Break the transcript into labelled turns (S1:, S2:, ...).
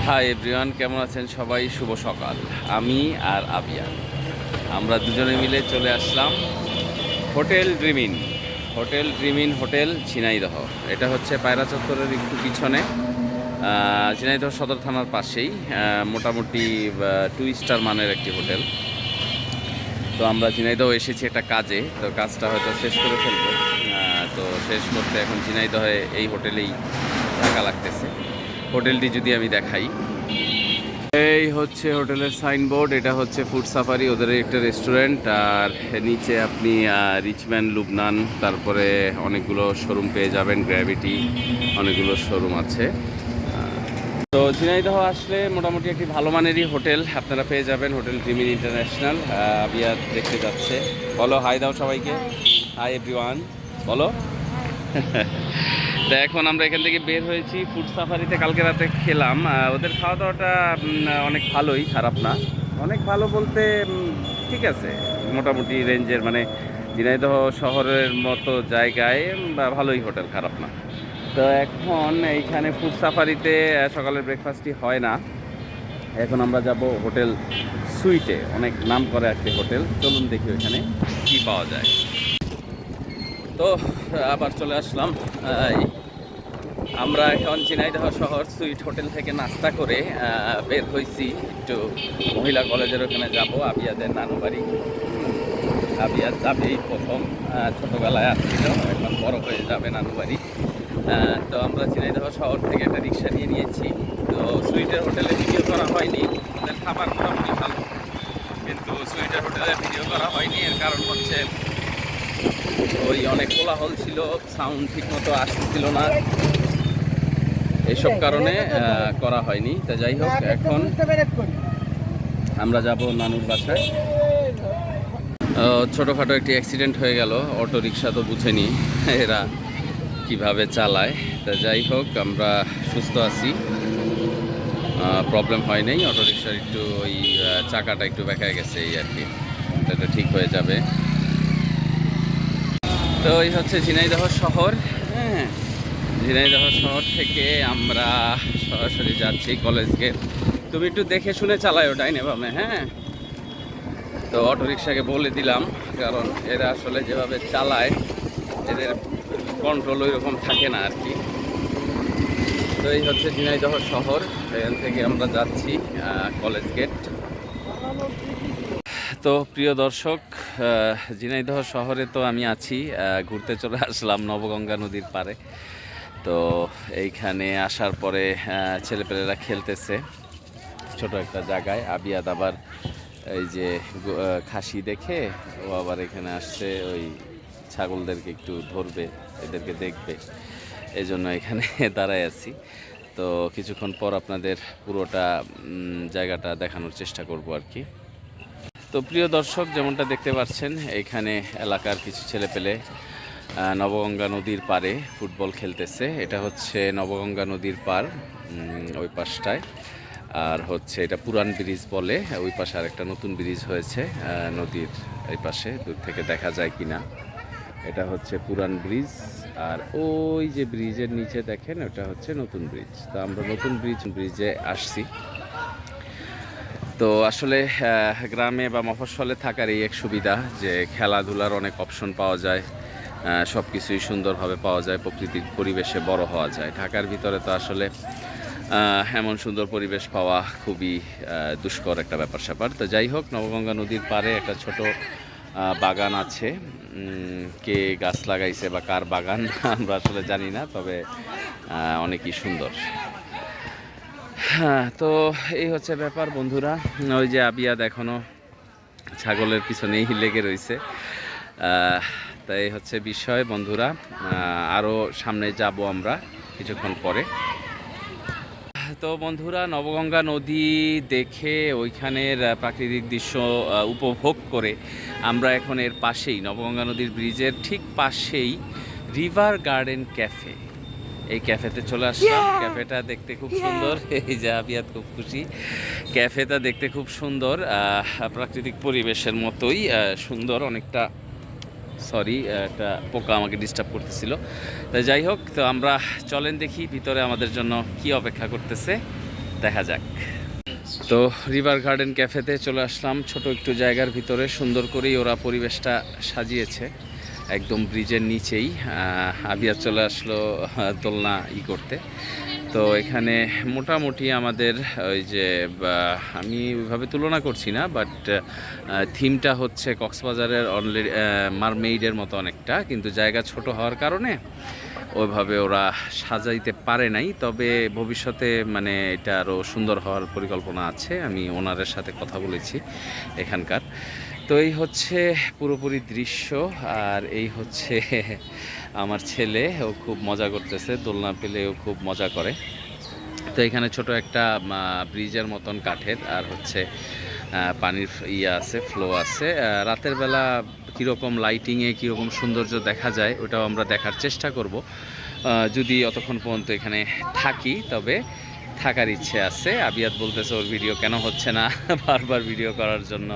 S1: Hi everyone, কেমন আছেন সবাই? শুভ সকাল। আমি আর আবিয়া আমরা দুজনে মিলে চলে আসলাম হোটেল ঝিনাইদহ। এটা হচ্ছে পায়রা চত্বরের একটু পিছনে, ঝিনাইদহ সদর থানার পাশেই। মোটামুটি 2 স্টার মানের একটি হোটেল। তো আমরা ঝিনাইদহ এসেছি একটা কাজে, তো কাজটা হয়তো শেষ করে ফেলবো। তো শেষ করতে এখন ঝিনাইদহে এই হোটেলেই থাকা লাগতেছে। হোটেলটি যদি আমি দেখাই, এই হচ্ছে হোটেলের সাইনবোর্ড। এটা হচ্ছে ফুড সাফারি, ওদের একটা রেস্টুরেন্ট। আর নিচে আপনি রিচম্যান, লুবনান, তারপরে অনেকগুলো শোরুম পেয়ে যাবেন। গ্র্যাভিটি, অনেকগুলো শোরুম আছে। তো ঝিনাইদহ আসলে মোটামুটি একটি ভালো মানেরই হোটেল আপনারা পেয়ে যাবেন। Hotel ড্রিমিন international. আবিয়া দেখতে যাচ্ছে। বলো হাই দাও সবাইকে। হাই এভরিওয়ান বলো। তো এখন আমরা এখান থেকে বের হয়েছি ফুড সাফারিতে। কালকে রাতে খেলাম। ওদের খাওয়া দাওয়াটা অনেক ভালোই, খারাপ না। অনেক ভালো বলতে ঠিক আছে, মোটামুটি রেঞ্জের, মানে ঝিনাইদহ শহরের মতো জায়গায় ভালোই হোটেল, খারাপ না। তো এখন এইখানে ফুড সাফারিতে সকালের ব্রেকফাস্টই হয় না। এখন আমরা যাব হোটেল সুইটে, অনেক নাম করে একটি হোটেল। চলুন দেখি ওইখানে কী পাওয়া যায়। তো আবার চলে আসলাম। আমরা এখন ঝিনাইদহ শহর সুইট হোটেল থেকে নাস্তা করে বের হয়েছি একটু মহিলা কলেজের ওখানে যাব। আবিয়াদের নানু বাড়ি। আবিয়াদ যাবেই প্রথম, ছোটোবেলায় আসছিল, এখন বড় হয়ে যাবে নানু বাড়ি। তো আমরা ঝিনাইদহ শহর থেকে একটা রিক্সা নিয়ে নিয়েছি। তো সুইটের হোটেলে ভিডিও করা হয়নি, ওদের খাবার মোটামুটি ভালো, কিন্তু সুইটের হোটেলে ভিডিও করা হয়নি। এর কারণ হচ্ছে ওই অনেক কোলাহল ছিল, সাউন্ড ঠিক মতো আসতেছিল না, এইসব কারণে করা হয়নি। তা যাই হোক, এখন আমরা যাব নানুর বাসায়। ছোটোখাটো একটি অ্যাক্সিডেন্ট হয়ে গেল। অটো রিক্সা তো বুঝেনি এরা কিভাবে চালায়। তা যাই হোক, আমরা সুস্থ আছি, প্রবলেম হয় নাই। অটো রিক্সার একটু ওই চাকাটা একটু বেঁকায় গেছে, এই আর কি। এটা ঠিক হয়ে যাবে। তো এই হচ্ছে ঝিনাইদহ শহর। হ্যাঁ, ঝিনাইদহ শহর থেকে আমরা সরাসরি যাচ্ছি কলেজ গেট। তুমি একটু দেখে শুনে চালায় ওটাই নেবামে। হ্যাঁ, তো অটো রিক্সাকে বলে দিলাম, কারণ এরা আসলে যেভাবে চালায় এদের কন্ট্রোল ওই রকম থাকে না আর কি। তো এই হচ্ছে ঝিনাইদহ শহর, এখান থেকে আমরা যাচ্ছি কলেজ গেট। তো প্রিয় দর্শক, ঝিনাইদহ শহরে তো আমি আছি, ঘুরতে চলে আসলাম নবগঙ্গা নদীর পাড়ে। তো এইখানে আসার পরে ছেলেপেলেরা খেলতেছে ছোট একটা জায়গায়। আবিয়াদ আবার এই যে খাসি দেখে ও আবার এখানে আসছে, ওই ছাগলদেরকে একটু ধরবে, এদেরকে দেখবে, এই জন্য এখানে দাঁড়ায় আছি। তো কিছুক্ষণ পর আপনাদের পুরোটা জায়গাটা দেখানোর চেষ্টা করব আর কি। তো প্রিয় দর্শক, যেমনটা দেখতে পাচ্ছেন, এখানে এলাকার কিছু ছেলেপেলে নবগঙ্গা নদীর পাড়ে ফুটবল খেলতেছে। এটা হচ্ছে নবগঙ্গা নদীর পাড়, ওই পাশটায়। আর হচ্ছে এটা পুরান ব্রিজ বলে, ওই পাশে আর একটা নতুন ব্রিজ হয়েছে নদীর এই পাশে, দূর থেকে দেখা যায় কিনা। এটা হচ্ছে পুরান ব্রিজ, আর ওই যে ব্রিজের নিচে দেখেন, ওটা হচ্ছে নতুন ব্রিজ। তো আমরা নতুন ব্রিজে আসছি। তো আসলে গ্রামে বা মফস্বলে থাকার এই এক সুবিধা যে খেলাধুলার অনেক অপশন পাওয়া যায়, সব কিছুই সুন্দরভাবে পাওয়া যায়, প্রকৃতির পরিবেশে বড় হওয়া যায়। ঢাকার ভিতরে তো আসলে এমন সুন্দর পরিবেশ পাওয়া খুবই দুষ্কর একটা ব্যাপার স্যাপার। তো যাই হোক, নবগঙ্গা নদীর পাড়ে একটা ছোট বাগান আছে। কে গাছ লাগাইছে বা কার বাগান আমরা আসলে জানি না, তবে অনেকই সুন্দর। হ্যাঁ, তো এই হচ্ছে ব্যাপার বন্ধুরা। ওই যে আবিয়াদ এখনও ছাগলের পিছনেই লেগে রয়েছে। তাই হচ্ছে বিষয় বন্ধুরা। আরও সামনে যাব আমরা কিছুক্ষণ পরে। তো বন্ধুরা, নবগঙ্গা নদী দেখে ওইখানের প্রাকৃতিক দৃশ্য উপভোগ করে আমরা এখন এর পাশেই, নবগঙ্গা নদীর ব্রিজের ঠিক পাশেই রিভার গার্ডেন ক্যাফে, এই ক্যাফেতে চলে আসলাম। ক্যাফেটা দেখতে খুব সুন্দর, এই যে আবিয়াদ খুব খুশি। ক্যাফেটা দেখতে খুব সুন্দর, প্রাকৃতিক পরিবেশের মতোই সুন্দর অনেকটা। সরি, একটা পোকা আমাকে ডিস্টার্ব করতেছিল। তাই যাই হোক, তো আমরা চলেন দেখি ভিতরে আমাদের জন্য কি অপেক্ষা করতেছে। দেখা যাক। তো রিভার গার্ডেন ক্যাফেতে চলে আসলাম, ছোট একটু জায়গার ভিতরে সুন্দর করেই ওরা পরিবেশটা সাজিয়েছে, একদম ব্রিজের নিচেই। আবিয়া চলে আসলো দোলনা করতে। তো এখানে মোটামুটি আমাদের ওই যে আমি ওইভাবে তুলনা করছি না, বাট থিমটা হচ্ছে কক্সবাজারের অলরেডি মারমেইডের মতো অনেকটা, কিন্তু জায়গা ছোট হওয়ার কারণে ওইভাবে ওরা সাজাইতে পারে নাই। তবে ভবিষ্যতে মানে এটা আরও সুন্দর হওয়ার পরিকল্পনা আছে, আমি ওনারের সাথে কথা বলেছি এখানকার। তো এই হচ্ছে পুরোপুরি দৃশ্য। আর এই হচ্ছে আমার ছেলে, ও খুব মজা করতেছে, দোলনা পেলে ও খুব মজা করে। তো এখানে ছোট একটা ব্রিজের মতন কাঠের, আর হচ্ছে পানির আছে, ফ্লো আছে। রাতের বেলা কীরকম লাইটিংয়ে কীরকম সৌন্দর্য দেখা যায় ওটাও আমরা দেখার চেষ্টা করব, যদি অতক্ষণ পর্যন্ত এখানে থাকি। তবে থাকার ইচ্ছে আছে। আবিয়াত বলতেছে ওর ভিডিও কেন হচ্ছে না, বারবার ভিডিও করার জন্য।